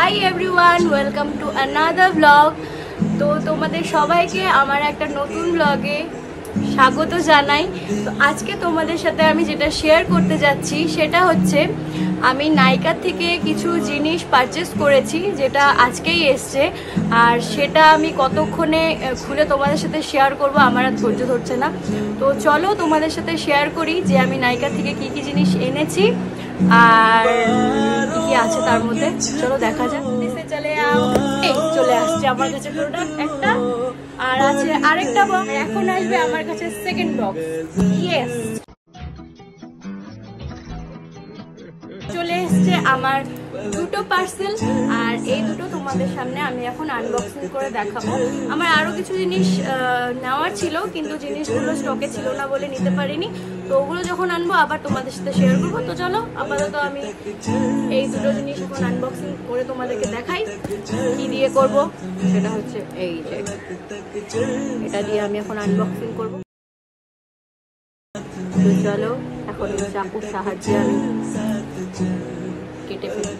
Hi everyone, welcome to another blog. তো তোমাদের সবাইকে আমার একটা নতুন ব্লগে স্বাগত জানাই। তো আজকে তোমাদের সাথে আমি যেটা শেয়ার করতে যাচ্ছি সেটা হচ্ছে আমি নাইকা থেকে কিছু জিনিস পারচেস করেছি, যেটা আজকেই এসছে। আর সেটা আমি কতক্ষণে খুলে তোমাদের সাথে শেয়ার করব আমার আর ধৈর্য ধরছে না। তো চলো তোমাদের সাথে শেয়ার করি যে আমি নাইকা থেকে কি কি জিনিস এনেছি আর কি আছে তার মধ্যে। চলো দেখা যাক। চলে চলে আসছে আমার কাছে প্রোডাক্ট একটা, আর আছে আরেকটা বক্স। এখন আসবে আমার কাছে সেকেন্ড বক্স। ইয়েস, চলে এসছে আমার দুটো পার্সেল, আর এই দুটো তোমাদের সামনে আমি এখন আনবক্সিং করে দেখাবো। আমার আরো কিছু জিনিস নেওয়ার ছিল, কিন্তু জিনিসগুলো স্টকে ছিল না বলে নিতে পারিনি। তো ওগুলো যখন আনবো আবার তোমাদের সাথে শেয়ার করবো। তো চলো আপাতত আমি এই দুটো জিনিস এখন আনবক্সিং করে তোমাদেরকে দেখাই। কি দিয়ে করব সেটা হচ্ছে এই যে এটা দিয়ে আমি এখন আনবক্সিং করবো। তো চলো এখন চাকুর সাহায্যে আমি কেটে ফেলি।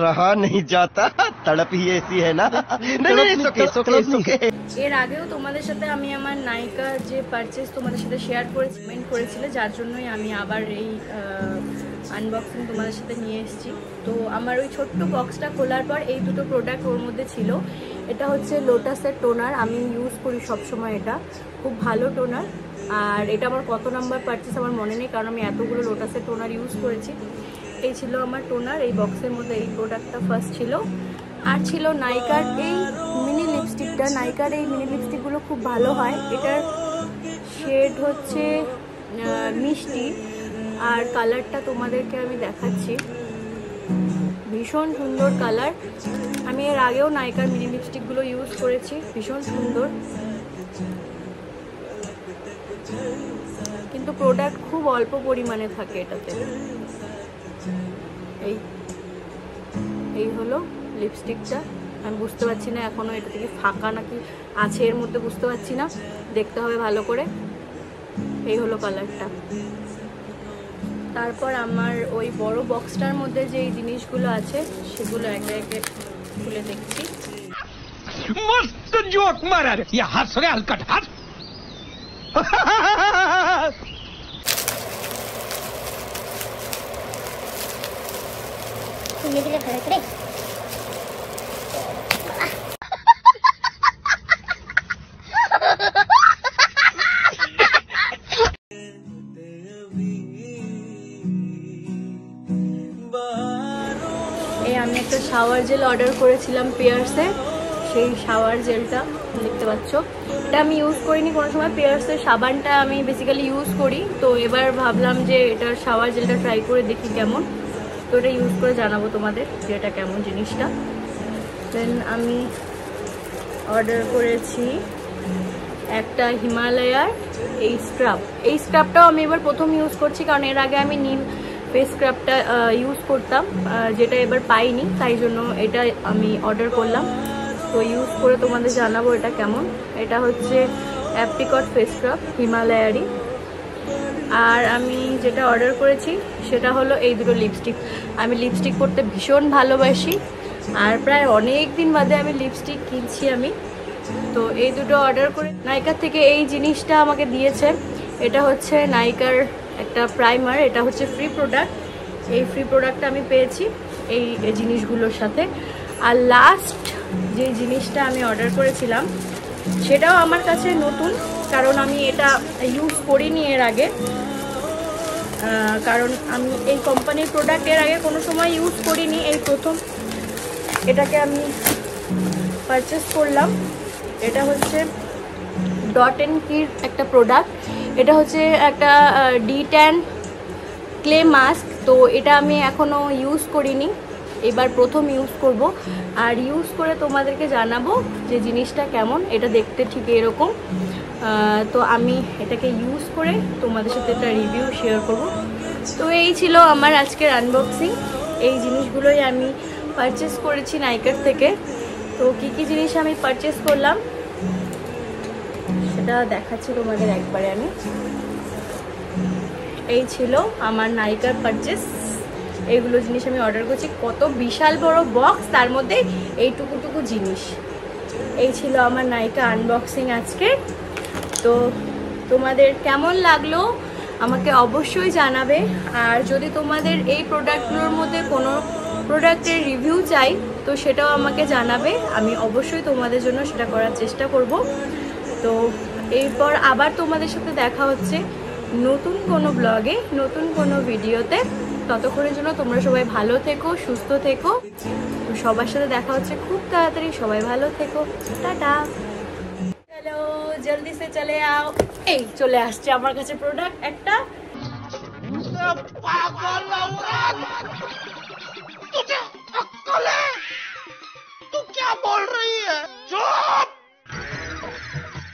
रहा नहीं जाता, तड़प ही ऐसी है ना। এর আগেও তোমাদের সাথে আমি আমার নাইকা যে পারচেস তোমাদের সাথে শেয়ার করেছিলে, যার জন্যই আমি আবার এই আনবক্সিং তোমাদের সাথে নিয়ে এসেছি। তো আমার ওই ছোট্ট বক্সটা খোলার পর এই দুটো প্রোডাক্ট ওর মধ্যে ছিল। এটা হচ্ছে লোটাসের টোনার, আমি ইউজ করি সবসময়, এটা খুব ভালো টোনার। আর এটা আমার কত নাম্বার পারচেস আমার মনে নেই, কারণ আমি এতগুলো লোটাসের টোনার ইউজ করেছি। এই ছিল আমার টোনার, এই বক্সের মধ্যে এই প্রোডাক্টটা ফার্স্ট ছিল। আর ছিল নাইকার এই মিনি লিপস্টিকটা। নাইকার এই মিনি লিপস্টিকগুলো খুব ভালো হয়। এটার শেড হচ্ছে মিষ্টি, আর কালারটা তোমাদেরকে আমি দেখাচ্ছি, ভীষণ সুন্দর কালার। আমি এর আগেও নাইকার মিনি লিপস্টিকগুলো ইউজ করেছি, ভীষণ সুন্দর, কিন্তু প্রোডাক্ট খুব অল্প পরিমাণে থাকে এটাতে। এই হলো লিপস্টিকটা। আমি বুঝতে পারছি না এখনো এটা থেকে ফাঁকা নাকি আছে এর মধ্যে, বুঝতে পারছি না, দেখতে হবে ভালো করে। এই হলো কালারটা। তারপর আমার ওই বড় বক্সটার মধ্যে যে এই জিনিসগুলো আছে সেগুলো একে একে খুলে দেখছি। मस्त जोक मारा रे, ये हंस रे हलकट हंस। ये दिले खड़े खड़े এই আমি একটা শাওয়ার জেল অর্ডার করেছিলাম পিয়ার্সে, সেই শাওয়ার জেলটা দেখতে পাচ্ছ। এটা আমি ইউজ করিনি কোনো সময়, পিয়ার্সের সাবানটা আমি বেসিক্যালি ইউজ করি। তো এবার ভাবলাম যে এটার শাওয়ার জেলটা ট্রাই করে দেখি কেমন। তো এটা ইউজ করে জানাবো তোমাদের যে এটা কেমন জিনিসটা। দেন আমি অর্ডার করেছি একটা হিমালয়ার এই স্ক্রাব। এই স্ক্রাবটাও আমি এবার প্রথম ইউজ করছি, কারণ এর আগে আমি নিম ফেস স্ক্রাবটা ইউজ করতাম, যেটা এবার পাইনি, তাই জন্য এটা আমি অর্ডার করলাম। তো ইউজ করে তোমাদের জানাবো এটা কেমন। এটা হচ্ছে অ্যাপ্রিকট ফেস স্ক্রাব হিমালয়ারই। আর আমি যেটা অর্ডার করেছি সেটা হলো এই দুটো লিপস্টিক। আমি লিপস্টিক পরতে ভীষণ ভালোবাসি, আর প্রায় অনেক দিন বাদে আমি লিপস্টিক কিনছি আমি। তো এই দুটো অর্ডার করে নাইকার থেকে এই জিনিসটা আমাকে দিয়েছে। এটা হচ্ছে নাইকার একটা প্রাইমার, এটা হচ্ছে ফ্রি প্রোডাক্ট। এই ফ্রি প্রোডাক্টটা আমি পেয়েছি এই জিনিসগুলোর সাথে। আর লাস্ট যে জিনিসটা আমি অর্ডার করেছিলাম সেটাও আমার কাছে নতুন, কারণ আমি এটা ইউজ করিনি এর আগে। কারণ আমি এই কোম্পানির প্রোডাক্ট এর আগে কোনো সময় ইউজ করিনি, এই প্রথম এটাকে আমি পারচেস করলাম। এটা হচ্ছে ডট অ্যান্ড কির একটা প্রোডাক্ট। এটা হচ্ছে একটা D10 ক্লে মাস্ক। তো এটা আমি এখনও ইউজ করিনি, এবার প্রথম ইউজ করব। আর ইউজ করে তোমাদেরকে জানাবো যে জিনিসটা কেমন। এটা দেখতে ঠিক এরকম। তো আমি এটাকে ইউজ করে তোমাদের সাথে একটা রিভিউ শেয়ার করব। তো এই ছিল আমার আজকের আনবক্সিং। এই জিনিসগুলোই আমি পারচেস করেছি নাইকার থেকে। তো কী কী জিনিস আমি পারচেস করলাম সেটা দেখাচ্ছি তোমাদের একবারে আমি। এই ছিল আমার নাইকার পারচেস। এইগুলো জিনিস আমি অর্ডার করছি। কত বিশাল বড় বক্স, তার মধ্যে এইটুকুটুকু জিনিস। এই ছিল আমার নাইকা আনবক্সিং আজকে। তো তোমাদের কেমন লাগলো আমাকে অবশ্যই জানাবে। আর যদি তোমাদের এই প্রোডাক্টগুলোর মধ্যে কোনো প্রোডাক্টের রিভিউ চাই তো সেটাও আমাকে জানাবে। আমি অবশ্যই তোমাদের জন্য সেটা করার চেষ্টা করব। তো এরপর আবার তোমাদের সাথে দেখা হচ্ছে নতুন কোনো ব্লগে, নতুন কোনো ভিডিওতে। ততক্ষণের জন্য তোমরা সবাই ভালো থেকো, সুস্থ থেকো। সবার সাথে দেখা হচ্ছে খুব তাড়াতাড়ি। সবাই ভালো থেকো, টাটা। চলো জলদি সে চলে আও। এই চলে আসছে আমার কাছে প্রোডাক্ট একটা। तुझे अक्कल है? तू क्या बोल रही है? चुप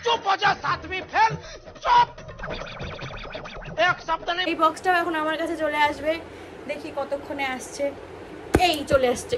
चुप हो जा, सातवीं फेल, चुप। एक शब्द नहीं। এই বক্সটাও এখন আমার কাছে চলে আসবে। দেখি কতক্ষণে আসছে। এই চলে আসছে।